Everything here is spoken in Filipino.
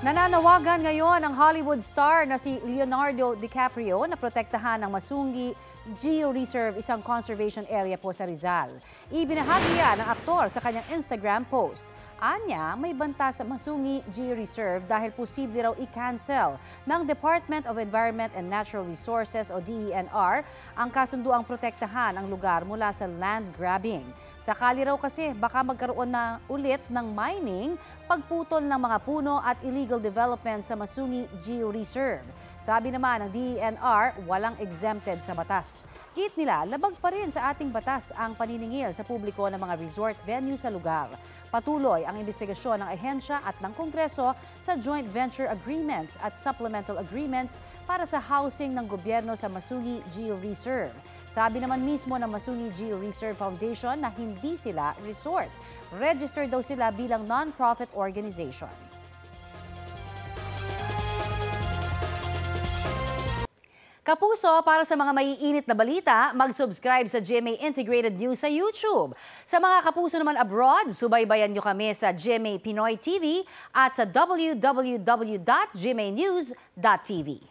Nananawagan ngayon ang Hollywood star na si Leonardo DiCaprio na protektahan ng Masungi Geo-Reserve, isang conservation area po sa Rizal. Ibinahagi yan ng aktor sa kanyang Instagram post. Anya, may banta sa Masungi Geo-Reserve dahil posible raw i-cancel ng Department of Environment and Natural Resources o DENR ang kasunduang protektahan ang lugar mula sa land grabbing. Sakali raw kasi baka magkaroon na ulit ng mining, pagputol ng mga puno at illegal development sa Masungi Geo-Reserve. Sabi naman ng DENR, walang exempted sa batas. Git nila, labag pa rin sa ating batas ang paniningil sa publiko ng mga resort venue sa lugar. Patuloy ang investigasyon ng ahensya at ng Kongreso sa joint venture agreements at supplemental agreements para sa housing ng gobyerno sa Masungi Geo-Reserve. Sabi naman mismo ng Masungi Geo-Reserve Foundation na hindi sila resort. Registered daw sila bilang non-profit organization. Kapuso, para sa mga maiinit na balita, mag-subscribe sa GMA Integrated News sa YouTube. Sa mga kapuso naman abroad, subaybayan nyo kami sa GMA Pinoy TV at sa www.gmanews.tv.